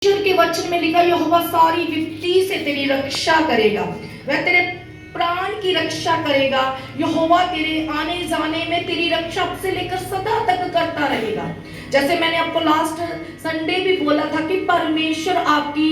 ईश्वर के वचन में लिखा यहोवा सारी विपत्ति से तेरी रक्षा करेगा, वह तेरे प्राण की रक्षा करेगा। यहोवा तेरे आने जाने में तेरी रक्षा से लेकर सदा तक करता रहेगा। जैसे मैंने आपको लास्ट संडे भी बोला था कि परमेश्वर आपकी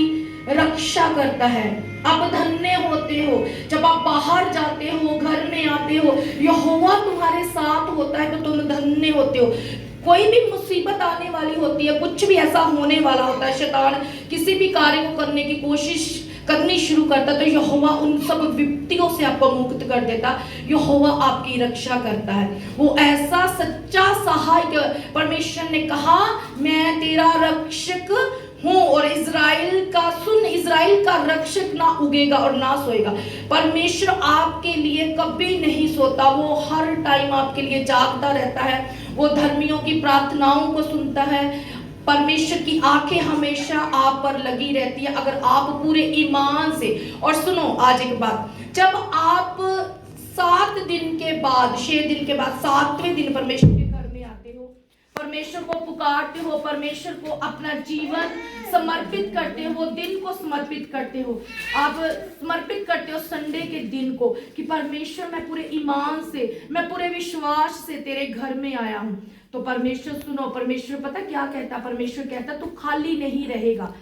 रक्षा करता है। आप धन्य होते हो जब आप बाहर जाते हो, घर में आते हो, यहोवा तुम्हारे साथ होता है तो तुम धन्य होते हो। कोई भी मुसीबत आने वाली होती है, कुछ भी ऐसा होने वाला होता है, शैतान किसी भी कार्य को करने की कोशिश करनी शुरू करता, तो यहोवा उन सब विपत्तियों से आपको मुक्त कर देता। यहोवा आपकी रक्षा करता है। वो ऐसा सच्चा सहायक, परमेश्वर ने कहा मैं तेरा रक्षक हूँ और इज़राइल का सुन, इज़राइल का रक्षक ना उगेगा और ना सोएगा। परमेश्वर आपके लिए कभी नहीं सोता, वो हर टाइम आपके लिए जागता रहता है। वो धर्मियों की प्रार्थनाओं को सुनता है। परमेश्वर की आंखें हमेशा आप पर लगी रहती है अगर आप पूरे ईमान से। और सुनो आज एक बात, जब आप 7 दिन के बाद, 6 दिन के बाद 7वें दिन परमेश्वर के घर में आते हो, परमेश्वर को पुकारते हो, परमेश्वर को अपना जीवन समर्पित करते हो, दिन को समर्पित करते हो, आप समर्पित करते हो संडे के दिन को कि परमेश्वर मैं पूरे ईमान से, मैं पूरे विश्वास से तेरे घर में आया हूं। तो परमेश्वर सुनो, परमेश्वर पता क्या कहता, परमेश्वर कहता तू खाली नहीं रहेगा,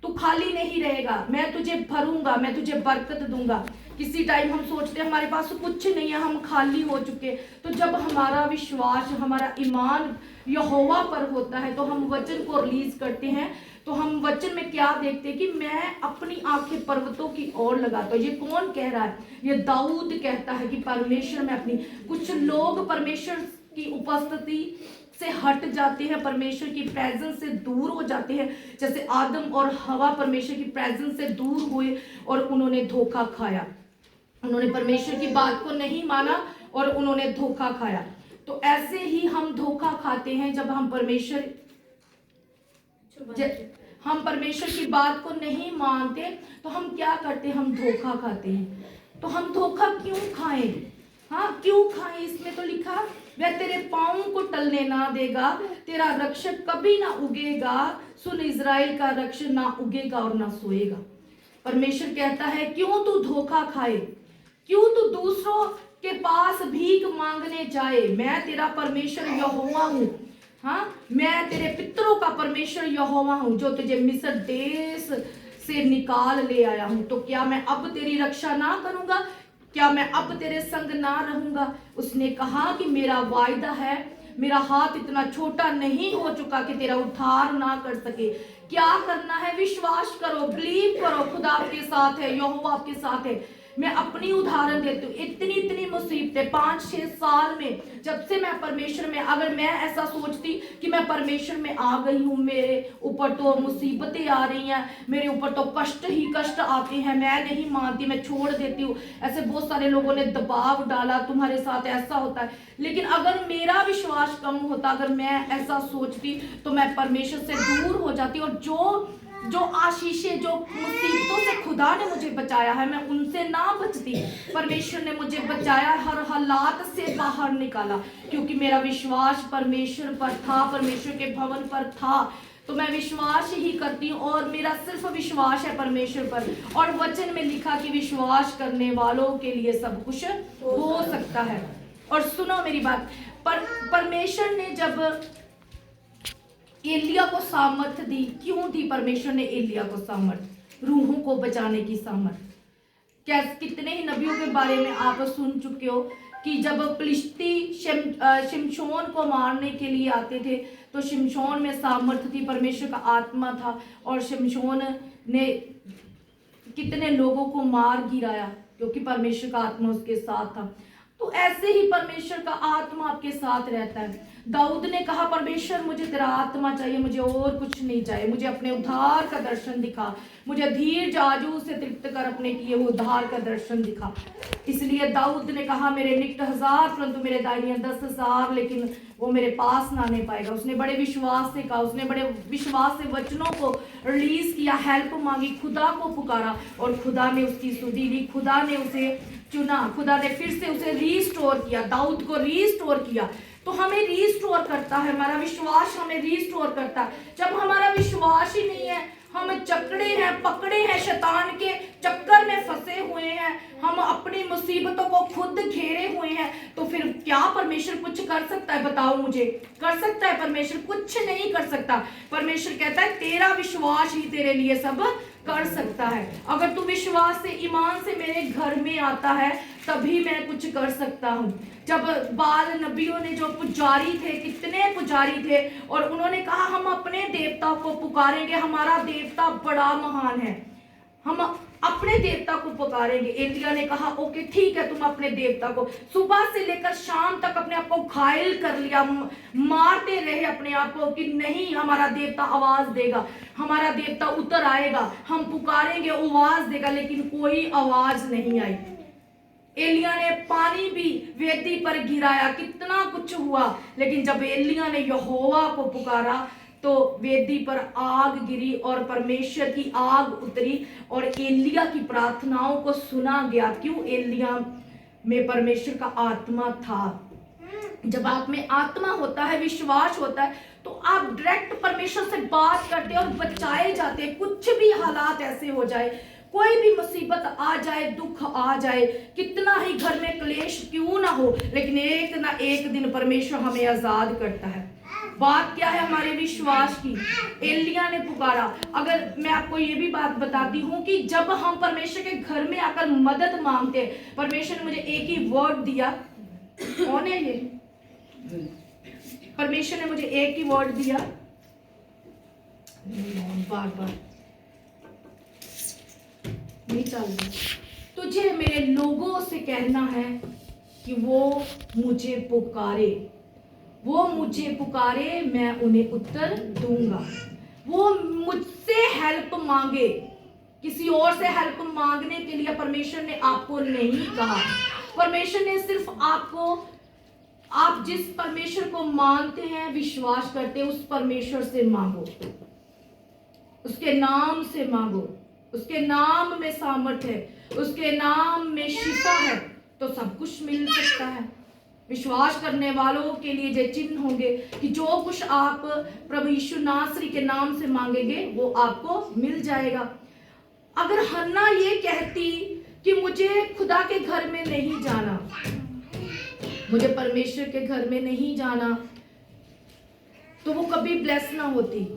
तू खाली नहीं रहेगा, मैं तुझे भरूंगा, मैं तुझे बरकत दूंगा। किसी टाइम हम सोचते हैं हमारे पास कुछ नहीं है, हम खाली हो चुके, तो जब हमारा विश्वास, हमारा ईमान यहोवा पर होता है तो हम वचन को रिलीज करते हैं। तो हम वचन में क्या देखते हैं कि मैं अपनी आंखें पर्वतों की ओर लगाता हूँ। ये कौन कह रहा है? ये दाऊद कहता है कि परमेश्वर में अपनी, कुछ लोग परमेश्वर की उपस्थिति से हट जाते हैं, परमेश्वर की प्रेजेंस से दूर हो जाते हैं, जैसे आदम और हवा परमेश्वर की प्रेजेंस से दूर हुए और उन्होंने धोखा खाया, उन्होंने परमेश्वर की बात को नहीं माना और उन्होंने धोखा खाया। तो ऐसे ही हम धोखा खाते हैं जब हम परमेश्वर की बात को नहीं मानते, तो हम क्या करते हैं? हम धोखा खाते हैं। तो हम धोखा क्यों खाएं? हाँ, क्यों खाएं? इसमें तो लिखा वह तेरे पाँव को टलने ना देगा, तेरा रक्षक कभी ना उगेगा, सुन इज़राइल का रक्षक ना उगेगा और ना सोएगा। परमेश्वर कहता है क्यों तू धोखा खाए, क्यों तू दूसरों के पास भीख मांगने जाए? मैं तेरा परमेश्वर यहोवा हूँ। हाँ, मैं तेरे पितरों का परमेश्वर यहोवा हूँ जो तुझे मिस्र देश से निकाल ले आया हूँ। तो क्या मैं अब तेरी रक्षा ना करूंगा? क्या मैं अब तेरे संग ना रहूंगा? उसने कहा कि मेरा वायदा है, मेरा हाथ इतना छोटा नहीं हो चुका कि तेरा उद्धार ना कर सके। क्या करना है? विश्वास करो, बिलीव करो, खुदा आपके साथ है, यहोवा आपके साथ है। मैं अपनी उदाहरण देती हूँ, इतनी मुसीबतें 5-6 साल में, जब से मैं परमेश्वर में, अगर मैं ऐसा सोचती कि मैं परमेश्वर में आ गई हूँ, मेरे ऊपर तो मुसीबतें आ रही हैं, मेरे ऊपर तो कष्ट ही कष्ट आते हैं, मैं नहीं मानती, मैं छोड़ देती हूँ, ऐसे बहुत सारे लोगों ने दबाव डाला तुम्हारे साथ ऐसा होता है। लेकिन अगर मेरा विश्वास कम होता, अगर मैं ऐसा सोचती, तो मैं परमेश्वर से दूर हो जाती। और जो आशीषें, जो मुसीबतों से खुदा ने मुझे बचाया है, मैं उनसे ना बचती। परमेश्वर ने मुझे बचाया, हर हालात से बाहर निकाला, क्योंकि मेरा विश्वास परमेश्वर पर था, परमेश्वर के भवन पर था। तो मैं विश्वास ही करती हूँ और मेरा सिर्फ विश्वास है परमेश्वर पर। और वचन में लिखा कि विश्वास करने वालों के लिए सब कुछ हो सकता है। और सुनो मेरी बात, परमेश्वर ने जब एलिया को सामर्थ दी, क्यों दी परमेश्वर ने एलिया को सामर्थ? रूहों को बचाने की सामर्थ। क्या कितने ही नबियों के बारे में आप सुन चुके हो कि जब फिलिस्ती शिमशोन को मारने के लिए आते थे, तो शिमशोन में सामर्थ थी, परमेश्वर का आत्मा था, और शिमशोन ने कितने लोगों को मार गिराया क्योंकि परमेश्वर का आत्मा उसके साथ था। तो ऐसे ही परमेश्वर का आत्मा आपके साथ रहता है। दाऊद ने कहा परमेश्वर मुझे तेरा आत्मा चाहिए, मुझे और कुछ नहीं चाहिए, मुझे अपने उद्धार का दर्शन दिखा, मुझे धीरज आजू से तृप्त कर अपने किए हुए उद्धार का दर्शन दिखा। इसलिए दाऊद ने कहा मेरे निकट 1000 परंतु मेरे दाहिने 10,000 लेकिन वो मेरे पास ना आने पाएगा। उसने बड़े विश्वास से कहा, उसने बड़े विश्वास से वचनों को रिलीज किया, हेल्प मांगी, खुदा को पुकारा और खुदा ने उसकी सुधी ली, खुदा ने उसे चुना, खुदा ने फिर से उसे रीस्टोर किया, दाऊद को रीस्टोर किया। तो हमें रीस्टोर करता है, हमारा विश्वास हमें रीस्टोर करता है। जब हमारा विश्वास ही नहीं है, हम हैं, पकड़े हैं, शैतान के चक्कर में फंसे हुए हैं, हम अपनी मुसीबतों को खुद घेरे हुए हैं, तो फिर क्या परमेश्वर कुछ कर सकता है? बताओ मुझे, कर सकता है परमेश्वर? कुछ नहीं कर सकता। परमेश्वर कहता है तेरा विश्वास ही तेरे लिए सब कर सकता है। अगर तू विश्वास से, ईमान से मेरे घर में आता है, तभी मैं कुछ कर सकता हूँ। जब बाल नबियों ने, जो पुजारी थे, कितने पुजारी थे, और उन्होंने कहा हम अपने देवता को पुकारेंगे, हमारा देवता बड़ा महान है, हम अपने देवता को पुकारेंगे। एलिया ने कहा ओके ठीक है, तुम अपने देवता को, सुबह से लेकर शाम तक अपने आप को घायल कर लिया, मारते रहे अपने आप को कि नहीं, हमारा देवता आवाज देगा, हमारा देवता उतर आएगा, हम पुकारेंगे, आवाज देगा, लेकिन कोई आवाज नहीं आई। एलिया ने पानी भी वेदी पर गिराया, कितना कुछ हुआ, लेकिन जब एलिया ने यहोवा को पुकारा तो वेदी पर आग गिरी और परमेश्वर की आग उतरी और एलिया की प्रार्थनाओं को सुना गया। क्यों? एलिया में परमेश्वर का आत्मा था। जब आप में आत्मा होता है, विश्वास होता है, तो आप डायरेक्ट परमेश्वर से बात करते हैं और बचाए जाते हैं। कुछ भी हालात ऐसे हो जाए, कोई भी मुसीबत आ जाए, दुख आ जाए, कितना ही घर में क्लेश क्यों ना हो, लेकिन एक ना एक दिन परमेश्वर हमें आजाद करता है। बात क्या है? हमारे विश्वास की। एलिया ने पुकारा। अगर मैं आपको ये भी बात बताती हूँ कि जब हम परमेश्वर के घर में आकर मदद मांगते हैं, परमेश्वर ने मुझे एक ही वर्ड दिया, कौन है ये? परमेश्वर ने मुझे एक ही वर्ड दिया, बार बार नहीं चल रहा, तुझे मेरे लोगों से कहना है कि वो मुझे पुकारे, वो मुझे पुकारे, मैं उन्हें उत्तर दूंगा। वो मुझसे हेल्प मांगे, किसी और से हेल्प मांगने के लिए परमेश्वर ने आपको नहीं कहा। परमेश्वर ने सिर्फ आपको, आप जिस परमेश्वर को मानते हैं, विश्वास करते हैं, उस परमेश्वर से मांगो, उसके नाम से मांगो। उसके नाम में सामर्थ है, उसके नाम में शिफा है, तो सब कुछ मिल सकता है। विश्वास करने वालों के लिए ये चिन्ह होंगे कि जो कुछ आप प्रभु यीशु नासरी के नाम से मांगेंगे वो आपको मिल जाएगा। अगर हन्ना ये कहती कि मुझे खुदा के घर में नहीं जाना, मुझे परमेश्वर के घर में नहीं जाना, तो वो कभी ब्लेस ना होती।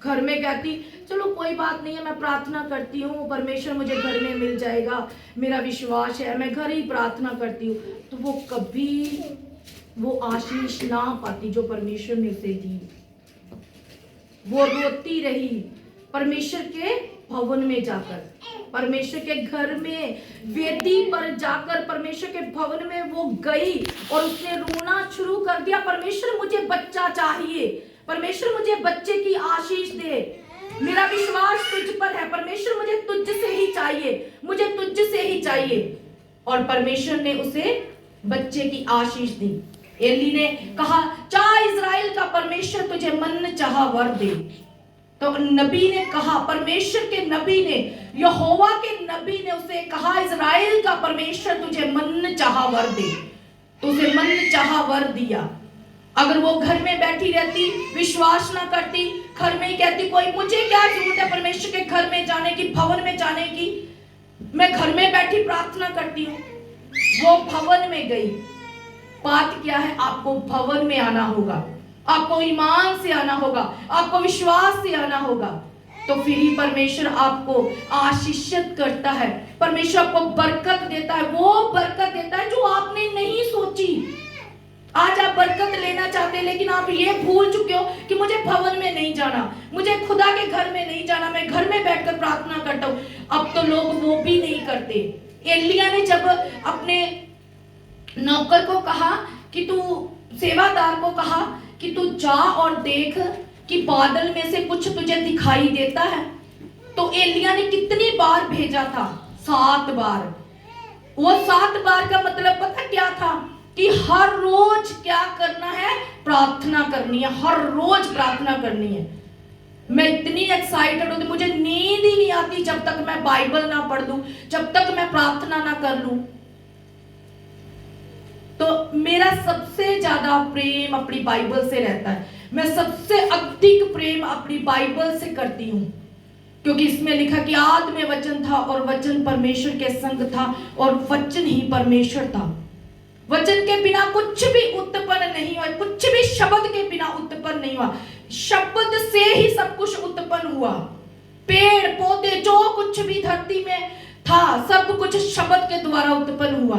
घर में कहती चलो कोई बात नहीं है, मैं प्रार्थना करती हूँ, परमेश्वर मुझे घर में मिल जाएगा, मेरा विश्वास है, मैं घर ही प्रार्थना करती हूँ, तो वो कभी वो आशीष ना पाती जो परमेश्वर ने उसे दी। वो रोती रही परमेश्वर के भवन में जाकर, परमेश्वर के घर में वेदी पर जाकर, परमेश्वर के भवन में वो गई और उसने रोना शुरू कर दिया, परमेश्वर मुझे बच्चा चाहिए, परमेश्वर मुझे बच्चे की आशीष दे, मेरा विश्वास तुझ पर है, परमेश्वर मुझे तुझ से ही चाहिए, मुझे तुझ से ही चाहिए। और परमेश्वर ने उसे बच्चे की आशीष दी। एली ने कहा चाह इजराइल का परमेश्वर तुझे मन चाहा वर दे। तो नबी ने कहा, परमेश्वर के नबी ने, यहोवा के नबी ने उसे कहा इजराइल का परमेश्वर तुझे मन चाहा वर दे, तो उसे मन चाहा वर दिया। अगर वो घर में बैठी रहती, विश्वास ना करती, घर में ही कहती कोई मुझे क्या जरूरत है परमेश्वर के घर में जाने की, भवन में जाने की, मैं घर में बैठी प्रार्थना करती हूँ, वो भवन में गई। बात क्या है? आपको भवन में आना होगा, आपको ईमान से आना होगा, आपको विश्वास से आना होगा, तो फिर ही परमेश्वर आपको आशीषित करता है, परमेश्वर आपको बरकत देता है। वो बरकत देता है जो आपने नहीं सोची। आज आप बरकत लेना चाहते हैं, लेकिन आप ये भूल चुके हो कि मुझे भवन में नहीं जाना, मुझे खुदा के घर में नहीं जाना, मैं घर में बैठकर प्रार्थना करता हूँ। अब तो लोग वो भी नहीं करते। एलिया ने जब अपने नौकर को कहा कि तू, सेवादार को कहा कि तू जा और देख कि बादल में से कुछ तुझे दिखाई देता है, तो एलिया ने कितनी बार भेजा था? 7 बार। वो 7 बार का मतलब पता क्या था? कि हर रोज क्या करना है? प्रार्थना करनी है, हर रोज प्रार्थना करनी है। मैं इतनी एक्साइटेड होती, मुझे नींद ही नहीं आती जब तक मैं बाइबल ना पढ़ लूं, जब तक मैं प्रार्थना ना कर लूं। तो मेरा सबसे ज्यादा प्रेम अपनी बाइबल से रहता है, मैं सबसे अधिक प्रेम अपनी बाइबल से करती हूँ। क्योंकि इसमें लिखा कि आदि में वचन था और वचन परमेश्वर के संग था और वचन ही परमेश्वर था। वचन के बिना कुछ भी उत्पन्न नहीं हुआ, कुछ भी शब्द के बिना उत्पन्न नहीं हुआ। शब्द से ही सब कुछ उत्पन्न हुआ। पेड़ पौधे जो कुछ भी धरती में था सब कुछ शब्द के द्वारा उत्पन्न हुआ।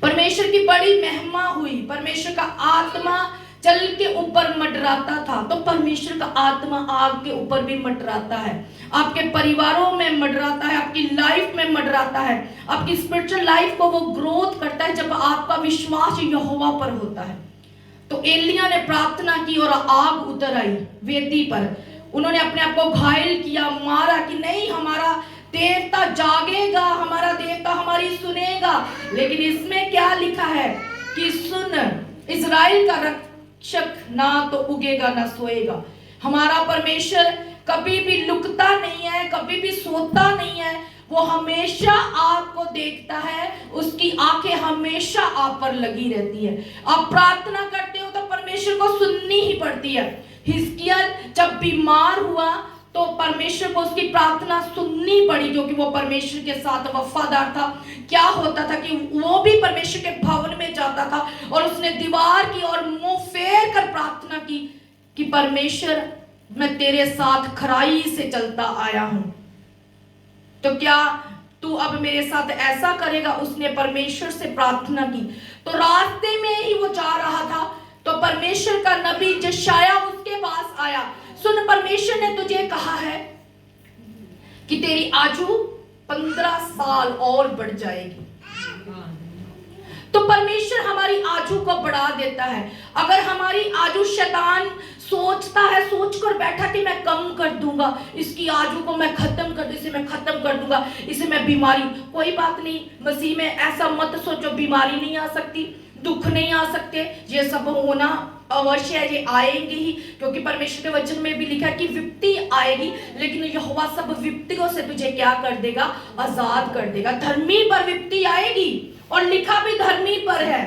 परमेश्वर की बड़ी महिमा हुई। परमेश्वर का आत्मा जल के ऊपर मंडराता था, तो परमेश्वर का आत्मा आग के ऊपर भी मंडराता है, आपके परिवारों में मंडराता है, आपकी लाइफ में मंडराता है। आपकी स्पिरिचुअल लाइफ को वो ग्रोथ करता है जब आपका विश्वास यहोवा पर होता है। तो एलिया ने प्रार्थना की और आग उतर आई वेदी पर। उन्होंने अपने आप को घायल किया, मारा कि नहीं हमारा देवता जागेगा, हमारा देवता हमारी सुनेगा। लेकिन इसमें क्या लिखा है कि सुन इज़राइल का रक्षक ना तो उगेगा ना सोएगा। हमारा परमेश्वर कभी भी लुकता नहीं है, कभी भी सोता नहीं है, वो हमेशा आपको देखता है, उसकी आंखें हमेशा आप पर लगी रहती है। आप प्रार्थना करते हो तो परमेश्वर को सुननी ही पड़ती है। हिजकिय्याह जब बीमार हुआ तो परमेश्वर को उसकी प्रार्थना सुननी पड़ी, क्योंकि वो परमेश्वर के साथ वफादार था। क्या होता था कि वो भी परमेश्वर के भवन में जाता था और उसने दीवार की और मुंह फेर कर प्रार्थना की कि परमेश्वर मैं तेरे साथ खराई से चलता आया हूं, तो क्या तू अब मेरे साथ ऐसा करेगा। उसने परमेश्वर से प्रार्थना की। तो रास्ते में ही वो जा रहा था तो परमेश्वर का नबी यशायाह उसके पास आया। सुन, परमेश्वर ने तुझे कहा है कि तेरी आयु 15 साल और बढ़ जाएगी। तो परमेश्वर हमारी आयु को बढ़ा देता है। अगर हमारी आयु शैतान सोचता है, सोचकर बैठा कि मैं कम कर दूंगा, इसकी आयु को मैं खत्म कर दूं, इसे मैं खत्म कर दूंगा, इसे मैं बीमारी, कोई बात नहीं, मसीह में ऐसा मत सोचो। बीमारी नहीं आ सकती, दुख नहीं आ सकते, ये सब होना अवश्य है, ये आएंगे ही, क्योंकि परमेश्वर के वचन में भी लिखा कि विपत्ति आएगी, लेकिन यहोवा सब विपत्तियों से तुझे क्या कर देगा, आजाद कर देगा। धर्मी पर विपत्ति आएगी, और लिखा भी धर्मी पर है,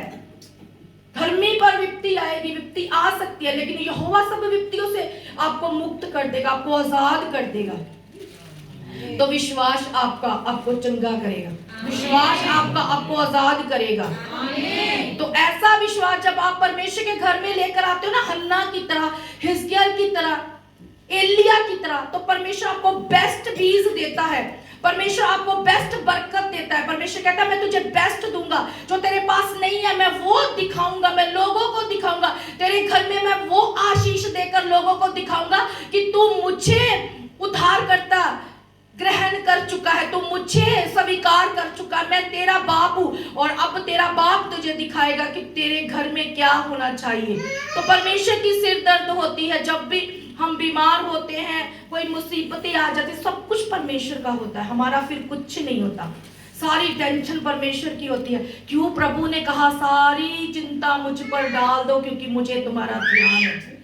धर्मी पर विपत्ति आएगी, विपत्ति आ सकती है, लेकिन यहोवा सब विपत्तियों से आपको मुक्त कर देगा, आपको आजाद कर देगा। तो विश्वास आपका आपको चंगा करेगा, विश्वास आपका आपको आजाद करेगा। तो ऐसा विश्वास जब आप परमेश्वर के घर में लेकर आते हो ना, हन्ना की तरह, हिजकिय्याह की तरह, एलिया की तरह, तो परमेश्वर आपको बेस्ट बीज देता है, परमेश्वर आपको बेस्ट बरकत देता है। परमेश्वर कहता है मैं तुझे बेस्ट दूंगा, जो तेरे पास नहीं है मैं वो दिखाऊंगा, मैं लोगों को दिखाऊंगा। तेरे घर में मैं वो आशीष देकर लोगों को दिखाऊंगा कि तू मुझे उद्धारकर्ता ग्रहण कर चुका है, तू मुझे स्वीकार कर चुका है, मैं तेरा बाप हूं, और अब तेरा बाप तुझे दिखाएगा कि तेरे घर में क्या होना चाहिए। तो परमेश्वर की सिर दर्द होती है, जब भी हम बीमार होते हैं, कोई मुसीबतें आ जाती, सब कुछ परमेश्वर का होता है, हमारा फिर कुछ नहीं होता। सारी टेंशन परमेश्वर की होती है। क्यों प्रभु ने कहा सारी चिंता मुझ पर डाल दो, क्योंकि मुझे तुम्हारा ध्यान है।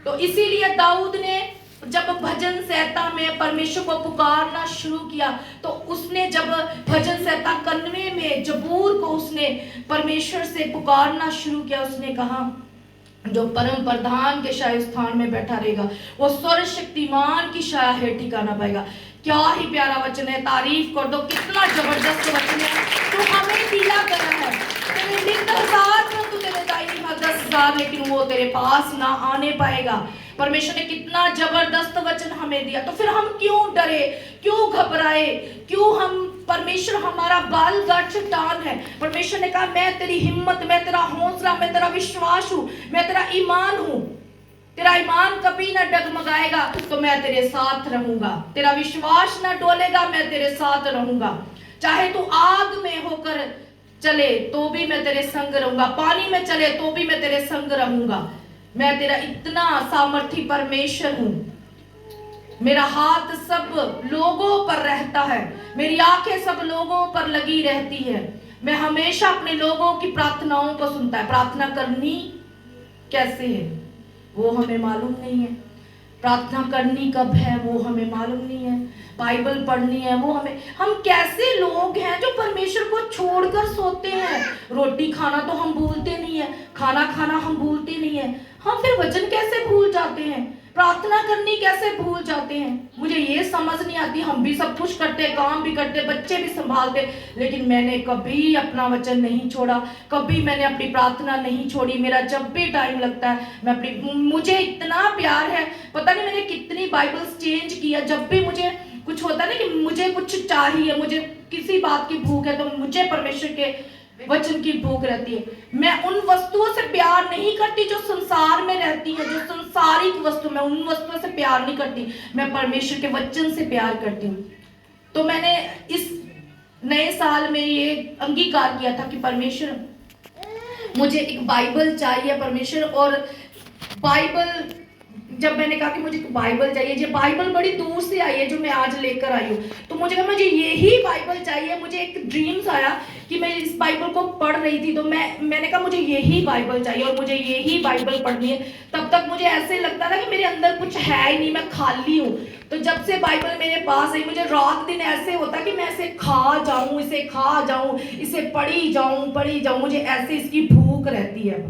तो इसीलिए दाऊद ने जब भजन संहिता में परमेश्वर को पुकारना शुरू किया, तो उसने जब भजन संहिता 91 में जबूर को उसने परमेश्वर से पुकारना शुरू किया, उसने कहा जो परम प्रधान के शाही स्थान में बैठा रहेगा वो सर्वशक्तिमान की छाया है ठिकाना पाएगा। क्या ही प्यारा वचन है, तारीफ कर दो, कितना जबरदस्त वचन है। तो हमें दिया गया है, तेरे दिन 10,000 में तू तेरे दाहिनी हाथ 10,000, लेकिन वो तेरे पास ना आने पाएगा। परमेश्वर ने कितना जबरदस्त वचन हमें दिया, तो फिर हम क्यों डरे, क्यों घबराए, क्यों हम, परमेश्वर हमारा बाल गाठ चट्टान है। परमेश्वर ने कहा मैं तेरी हिम्मत, मैं तेरा हौसला, मैं तेरा विश्वास हूं, मैं तेरा ईमान हूं, तेरा ईमान कभी ना डगमगाएगा तो मैं तेरे साथ रहूंगा, तेरा विश्वास ना डोलेगा, मैं तेरे साथ रहूंगा। चाहे तू आग में होकर चले तो भी मैं तेरे संग रहूंगा, पानी में चले तो भी मैं तेरे संग रहूंगा। मैं तेरा इतना सामर्थी परमेश्वर हूं, मेरा हाथ सब लोगों पर रहता है, मेरी आंखें सब लोगों पर लगी रहती है, मैं हमेशा अपने लोगों की प्रार्थनाओं को सुनता है। प्रार्थना करनी कैसे है वो हमें मालूम नहीं है, प्रार्थना करनी कब है वो हमें मालूम नहीं है, बाइबल पढ़नी है वो हमें, हम कैसे लोग हैं जो परमेश्वर को छोड़कर सोते हैं। रोटी खाना तो हम भूलते नहीं है, खाना खाना हम भूलते नहीं है, हम फिर वचन कैसे भूल जाते हैं। प्रार्थना करनी कैसे भूल जाते हैं, मुझे ये समझ नहीं आती। हम भी सब कुछ करते, काम भी करते, बच्चे भी संभालते, लेकिन मैंने कभी अपना वचन नहीं छोड़ा, कभी मैंने अपनी प्रार्थना नहीं छोड़ी। मेरा जब भी टाइम लगता है मैं अपनी, मुझे इतना प्यार है, पता नहीं मैंने कितनी बाइबल्स चेंज किया। जब भी मुझे कुछ होता है ना कि मुझे कुछ चाहिए, मुझे किसी बात की भूख है, तो मुझे परमेश्वर के वचन की भूख रहती है। मैं उन वस्तुओं से प्यार नहीं करती जो संसार में रहती हैं, जो संसारिक वस्तु, मैं उन वस्तुओं से प्यार नहीं करती, मैं परमेश्वर के वचन से प्यार करती हूँ। तो मैंने इस नए साल में ये अंगीकार किया था कि परमेश्वर मुझे एक बाइबल चाहिए परमेश्वर। और बाइबल, जब मैंने कहा कि मुझे बाइबल चाहिए, ये बाइबल बड़ी दूर से आई है जो मैं आज लेकर आई हूँ, तो मुझे कहा मुझे यही बाइबल चाहिए। मुझे एक ड्रीम्स आया कि मैं इस बाइबल को पढ़ रही थी, तो मैंने कहा मुझे यही बाइबल चाहिए और मुझे यही बाइबल पढ़नी है। तब तक मुझे ऐसे लगता था कि मेरे अंदर कुछ है ही नहीं, मैं खाली हूँ। तो जब से बाइबल मेरे पास आई, मुझे रात दिन ऐसे होता कि मैं इसे खा जाऊँ, इसे खा जाऊँ, इसे पढ़ी जाऊँ, मुझे ऐसे इसकी भूख रहती है।